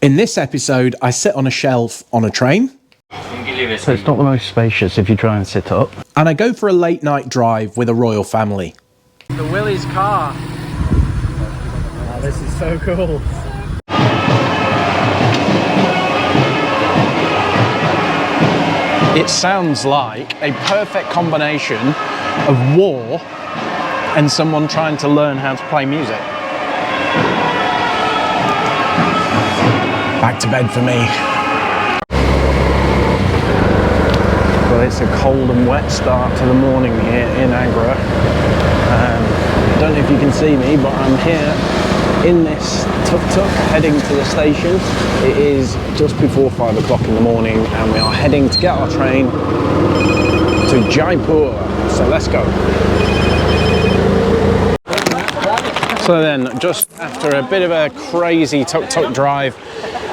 In this episode, I sit on a shelf on a train. So it's not the most spacious if you try and sit up. And I go for a late night drive with a royal family. The Willie's car. Oh, this is so cool. It sounds like a perfect combination of war and someone trying to learn how to play music. Back to bed for me. Well, it's a cold and wet start to the morning here in Agra. I don't know if you can see me, but I'm here in this tuk-tuk heading to the station. It is just before 5 o'clock in the morning and we are heading to get our train to Jaipur. So let's go. So then, just after a bit of a crazy tuk-tuk drive,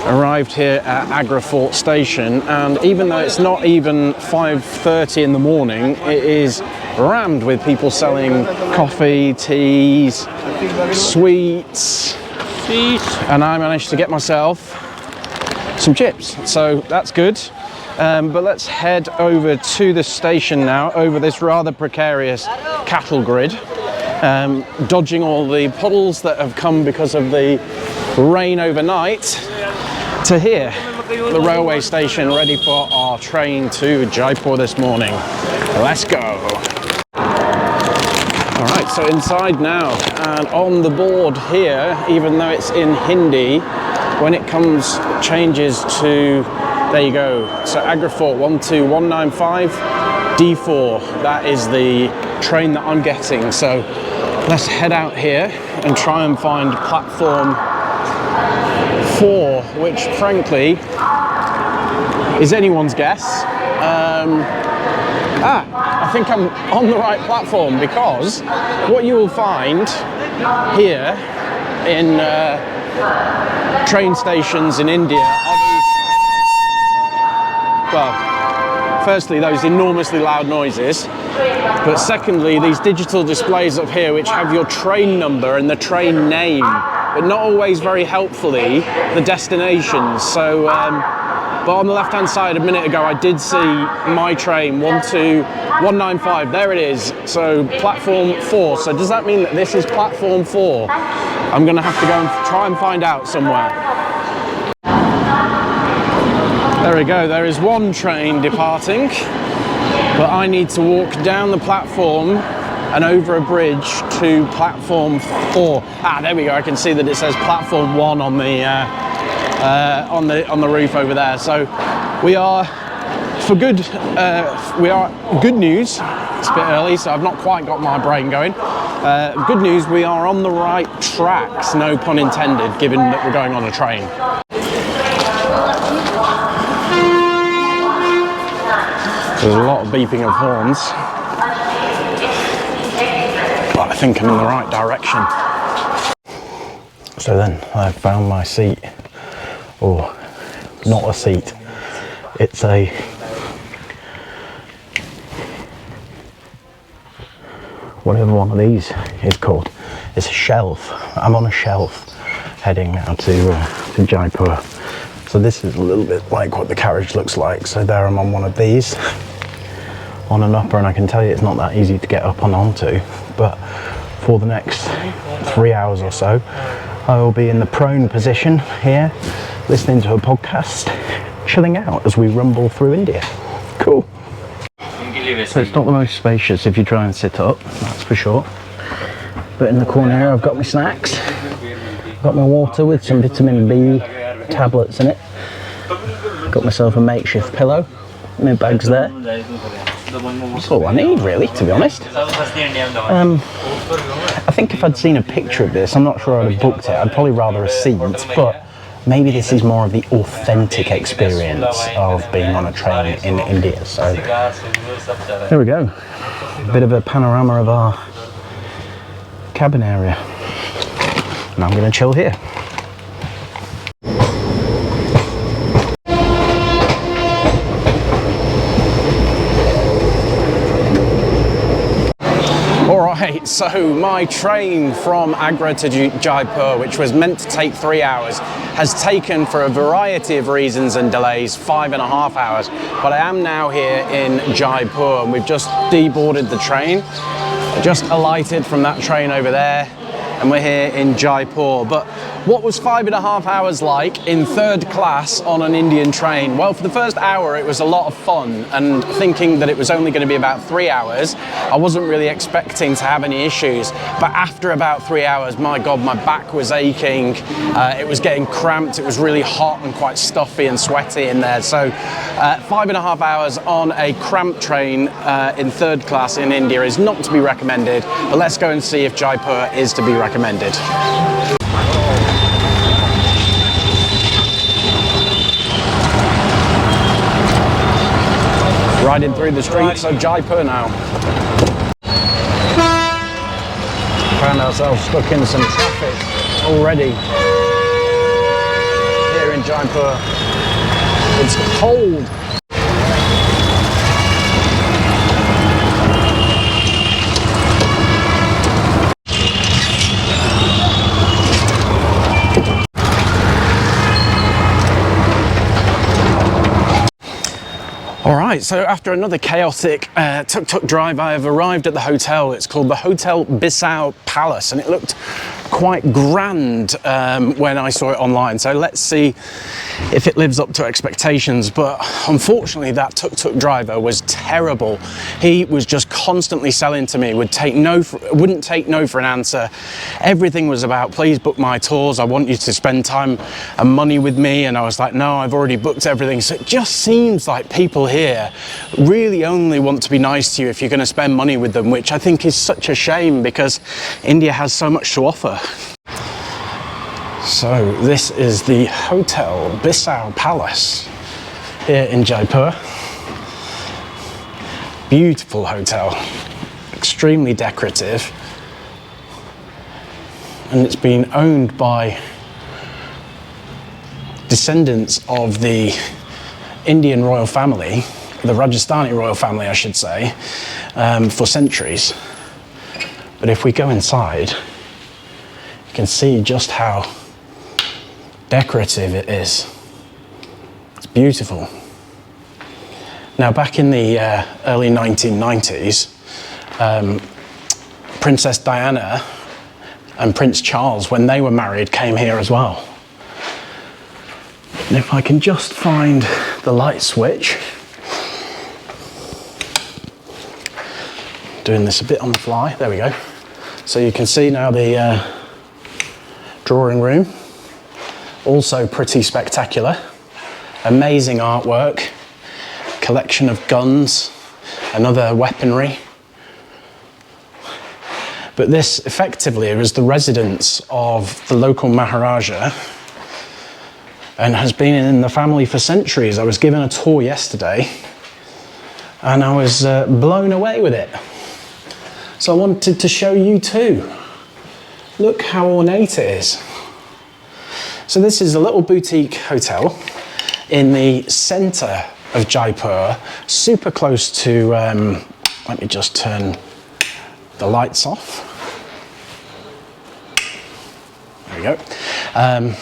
arrived here at Agra Fort station, and even though it's not even 5:30 in the morning, it is rammed with people selling coffee, teas, sweets, and I managed to get myself some chips, so that's good. But let's head over to the station now, over this rather precarious cattle grid, dodging all the puddles that have come because of the rain overnight, to here, the railway station, ready for our train to Jaipur this morning. Let's go. Alright, so inside now, and on the board here, even though it's in Hindi, when it changes to, there you go, so Agra Fort 12195 D4, that is the train that I'm getting. So let's head out here and try and find platform 4, which frankly is anyone's guess. I think I'm on the right platform, because what you will find here in train stations in India are these, well, firstly those enormously loud noises, but secondly these digital displays up here which have your train number and the train name, but not always very helpfully the destinations. So but on the left hand side a minute ago I did see my train 12195, there it is, so platform 4. So does that mean that this is platform 4? I'm gonna have to go and try and find out somewhere. There we go, there is one train departing, but I need to walk down the platform and over a bridge to platform 4. Ah, there we go. I can see that it says platform 1 on the roof over there. So we are good news. It's a bit early, so I've not quite got my brain going. Good news, we are on the right tracks, no pun intended, given that we're going on a train. There's a lot of beeping of horns, but I think I'm in the right direction. So then I found my seat, or not a seat, it's a whatever one of these is called. It's a shelf. I'm on a shelf heading now to Jaipur. So this is a little bit like what the carriage looks like. So there I'm on one of these, on an upper, and I can tell you it's not that easy to get up and onto, but for the next 3 hours or so I will be in the prone position here, listening to a podcast, chilling out as we rumble through India. Cool. So it's not the most spacious if you try and sit up, that's for sure, but in the corner here I've got my snacks, got my water with some vitamin B tablets in it, got myself a makeshift pillow, my bag's there. That's all I need, really, to be honest. I think if I'd seen a picture of this, I'm not sure I'd have booked it. I'd probably rather a seat, but maybe this is more of the authentic experience of being on a train in India. So there we go, a bit of a panorama of our cabin area, and I'm going to chill here. Alright, so my train from Agra to Jaipur, which was meant to take 3 hours, has taken, for a variety of reasons and delays, 5.5 hours. But I am now here in Jaipur, and we've just deboarded the train. Just alighted from that train over there, and we're here in Jaipur. But what was 5.5 hours like in third class on an Indian train? Well, for the first hour it was a lot of fun, and thinking that it was only going to be about 3 hours, I wasn't really expecting to have any issues. But after about 3 hours, my God, my back was aching, it was getting cramped, it was really hot and quite stuffy and sweaty in there. So 5.5 hours on a cramped train in third class in India is not to be recommended, but let's go and see if Jaipur is to be recommended. Riding through the streets of Jaipur now. Found ourselves stuck in some traffic already here in Jaipur. It's cold. All right, so after another chaotic tuk-tuk drive, I have arrived at the hotel. It's called the Hotel Bissau Palace, and it looked quite grand when I saw it online. So let's see if it lives up to expectations. But unfortunately, that tuk-tuk driver was terrible. He was just constantly selling to me, wouldn't take no for an answer. Everything was about, please book my tours. I want you to spend time and money with me. And I was like, no, I've already booked everything. So it just seems like people here really only want to be nice to you if you're going to spend money with them, which I think is such a shame because India has so much to offer. So this is the Hotel Bissau Palace here in Jaipur. Beautiful hotel, extremely decorative, and it's been owned by descendants of the Indian royal family, the Rajasthani royal family I should say, for centuries. But if we go inside, you can see just how decorative it is. It's beautiful. Now, back in the early 1990s, Princess Diana and Prince Charles, when they were married, came here as well. And if I can just find the light switch, doing this a bit on the fly, there we go. So you can see now the drawing room, also pretty spectacular, amazing artwork, collection of guns and other weaponry. But this effectively was the residence of the local Maharaja and has been in the family for centuries. I was given a tour yesterday and I was blown away with it. So I wanted to show you too. Look how ornate it is. So this is a little boutique hotel in the centre of Jaipur, super close to, let me just turn the lights off. There we go.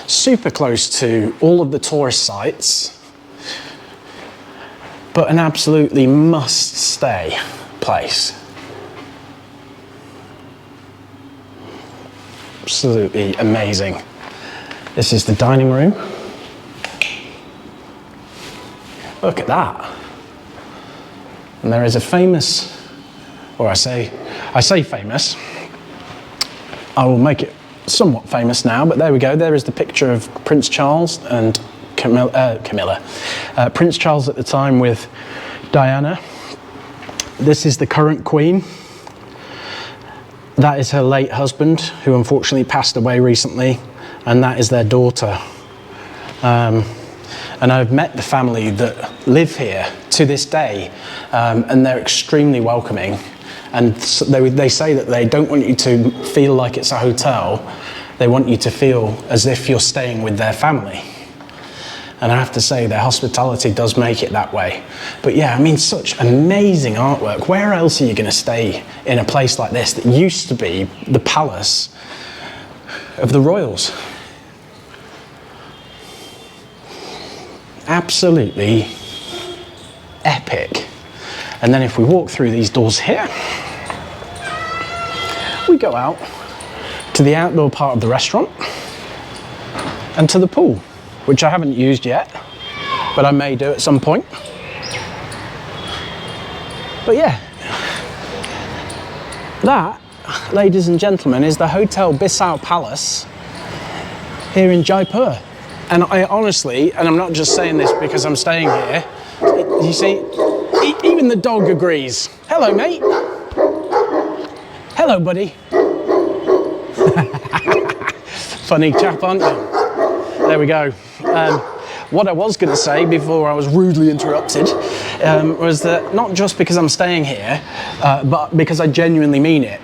Super close to all of the tourist sites, but an absolutely must-stay place. Absolutely amazing. This is the dining room. Look at that. And there is a famous, or I say famous, I will make it somewhat famous now, but there we go. There is the picture of Prince Charles and Camilla. Prince Charles at the time with Diana. This is the current Queen. That is her late husband, who unfortunately passed away recently, and that is their daughter. And I've met the family that live here to this day, and they're extremely welcoming. And they say that they don't want you to feel like it's a hotel. They want you to feel as if you're staying with their family. And I have to say, their hospitality does make it that way. But yeah, I mean, such amazing artwork. Where else are you going to stay in a place like this that used to be the palace of the royals? Absolutely epic. And then if we walk through these doors here, we go out to the outdoor part of the restaurant and to the pool, which I haven't used yet, but I may do at some point. But yeah, that, ladies and gentlemen, is the Hotel Bissau Palace here in Jaipur. And I honestly, and I'm not just saying this because I'm staying here, you see, even the dog agrees. Hello, mate. Hello, buddy. Funny chap, aren't you? There we go. What I was going to say before I was rudely interrupted was that not just because I'm staying here, but because I genuinely mean it.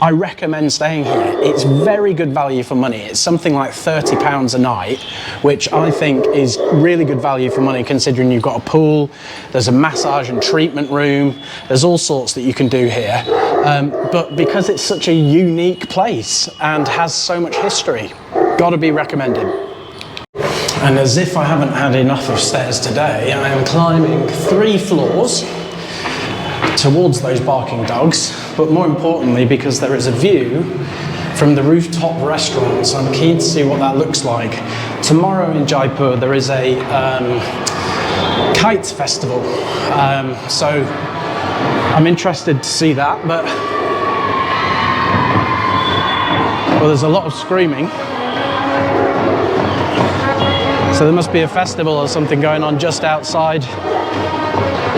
I recommend staying here. It's very good value for money. It's something like £30 a night, which I think is really good value for money considering you've got a pool, there's a massage and treatment room, there's all sorts that you can do here. But because it's such a unique place and has so much history, gotta be recommended. And as if I haven't had enough of stairs today, I am climbing 3 floors towards those barking dogs, but more importantly because there is a view from the rooftop restaurant, so I'm keen to see what that looks like. Tomorrow in Jaipur there is a kite festival, so I'm interested to see that, but well, there's a lot of screaming, so there must be a festival or something going on just outside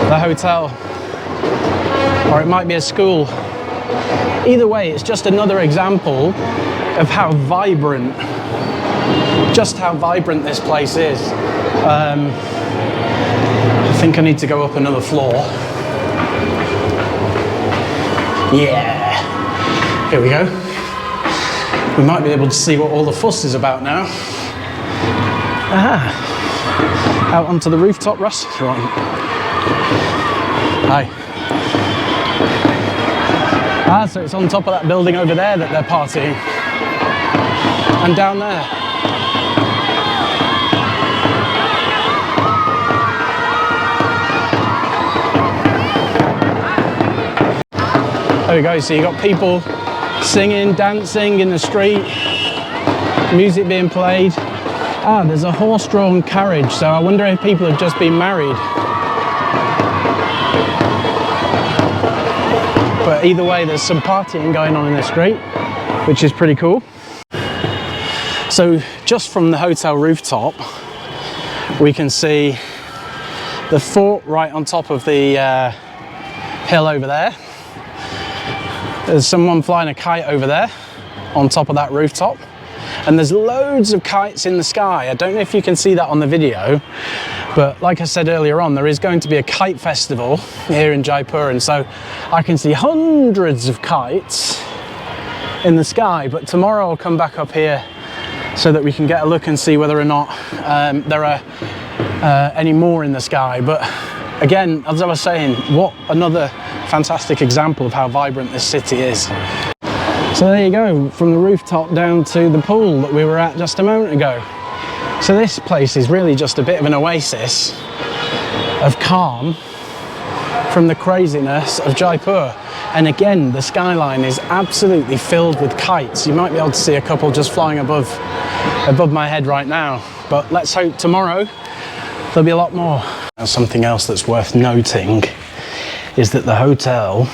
the hotel. Or it might be a school. Either way, it's just another example of how vibrant, just how vibrant this place is. I think I need to go up another floor. Yeah, here we go. We might be able to see what all the fuss is about now. Aha, out onto the rooftop restaurant. Hi. Ah, so it's on top of that building over there that they're partying. And down there. There we go, so you got people singing, dancing in the street, music being played. Ah, there's a horse-drawn carriage, so I wonder if people have just been married. But either way, there's some partying going on in the street, which is pretty cool. So just from the hotel rooftop, we can see the fort right on top of the hill over there. There's someone flying a kite over there on top of that rooftop. And there's loads of kites in the sky. I don't know if you can see that on the video, but like I said earlier on, there is going to be a kite festival here in Jaipur, and so I can see hundreds of kites in the sky. But tomorrow I'll come back up here so that we can get a look and see whether or not there are any more in the sky. But again, as I was saying, what another fantastic example of how vibrant this city is. So there you go, from the rooftop down to the pool that we were at just a moment ago. So this place is really just a bit of an oasis of calm from the craziness of Jaipur. And again, the skyline is absolutely filled with kites. You might be able to see a couple just flying above my head right now. But let's hope tomorrow there'll be a lot more. Now, something else that's worth noting is that the Hotel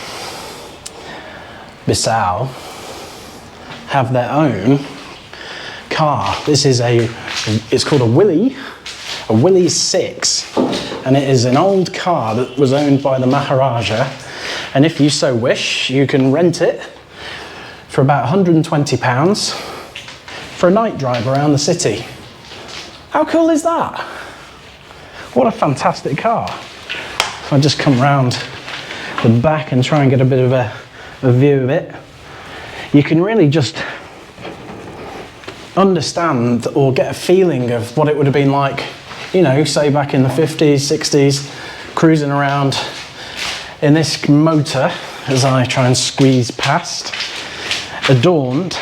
Bissau have their own car. This is it's called a Willy 6, and it is an old car that was owned by the Maharaja, and if you so wish, you can rent it for about £120 for a night drive around the city. How cool is that? What a fantastic car. If I just come round the back and try and get a bit of a view of it, you can really just understand or get a feeling of what it would have been like you know, say back in the 50s, 60s, cruising around in this motor as I try and squeeze past, adorned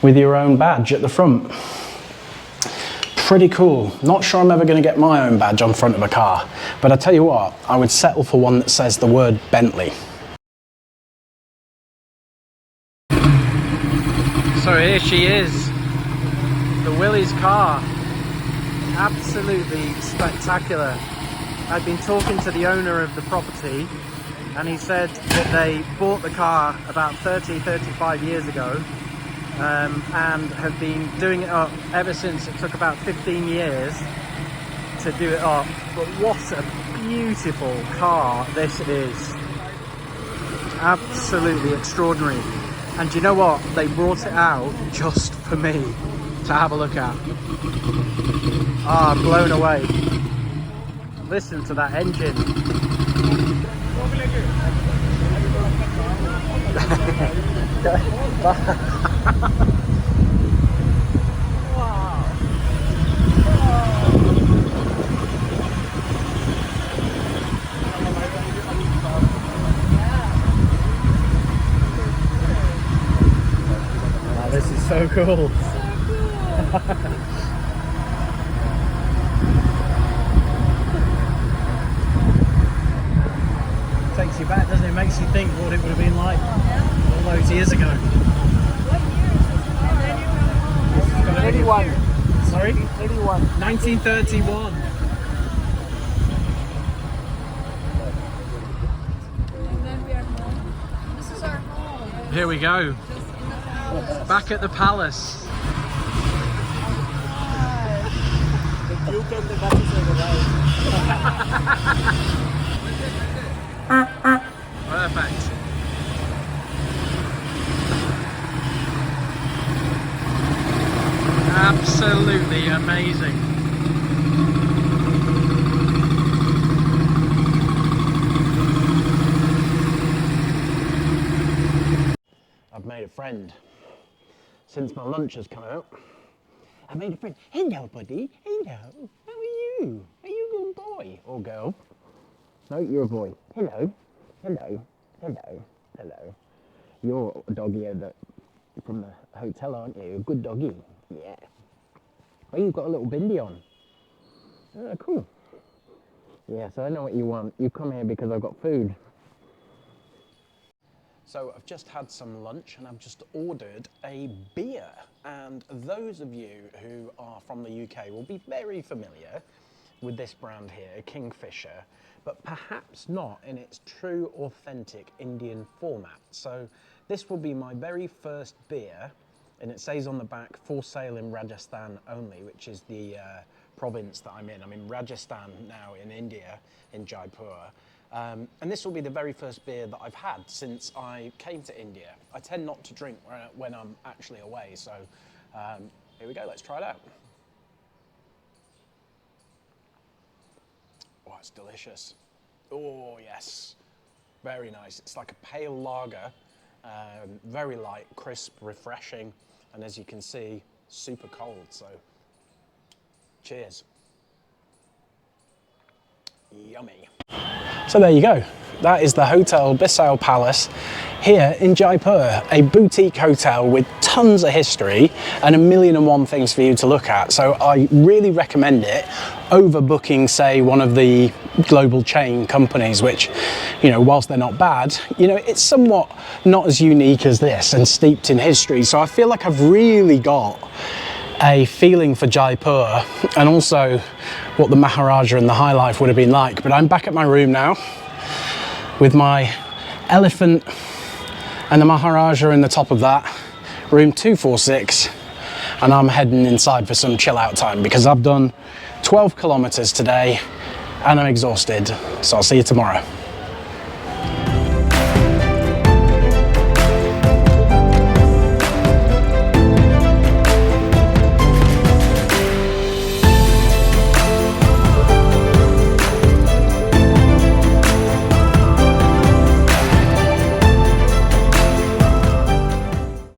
with your own badge at the front. Pretty cool. Not sure I'm ever going to get my own badge on front of a car, but I tell you what, I would settle for one that says the word Bentley. So here she is, the Willie's car. Absolutely spectacular. I've been talking to the owner of the property, and he said that they bought the car about 35 years ago, and have been doing it up ever since. It took about 15 years to do it up, but what a beautiful car this is. Absolutely extraordinary. And do you know what? They brought it out just for me to have a look at. Ah, I'm blown away. Listen to that engine. Wow, this is so cool. Takes you back, doesn't it? Makes you think what it would have been like all those years ago. What year is this? 31. Sorry? 31. 1931. And then we are home. This is our home. Here we go. Just in the palace. Back at the palace. God. The Duke and the Duchess of the Perfect. Absolutely amazing. I've made a friend. Since my lunch has come out, I made a friend. Hello, buddy. Hello. How are you? Are you a good boy or girl? No, you're a boy. Hello. Hello. Hello. Hello. You're a doggy from the hotel, aren't you? A good doggy. Yeah. Oh, you've got a little bindi on. Oh, cool. Yeah, so I know what you want. You come here because I've got food. So I've just had some lunch and I've just ordered a beer. And those of you who are from the UK will be very familiar with this brand here, Kingfisher, but perhaps not in its true, authentic Indian format. So this will be my very first beer, and it says on the back, for sale in Rajasthan only, which is the province that I'm in. I'm in Rajasthan now in India, in Jaipur. And this will be the very first beer that I've had since I came to India. I tend not to drink when I'm actually away, so here we go, let's try it out. Oh, it's delicious. Oh, yes, very nice. It's like a pale lager, very light, crisp, refreshing, and as you can see, super cold, so cheers. Yummy. So there you go. That is the Hotel Bissau Palace here in Jaipur, a boutique hotel with tons of history and 1,000,001 things for you to look at. So I really recommend it over booking, say, one of the global chain companies, which, you know, whilst they're not bad, you know, it's somewhat not as unique as this and steeped in history. So I feel like I've really got a feeling for Jaipur and also what the Maharaja and the high life would have been like. But I'm back at my room now with my elephant and the Maharaja in the top of that, room 246, and I'm heading inside for some chill out time because I've done 12 kilometers today and I'm exhausted. So I'll see you tomorrow.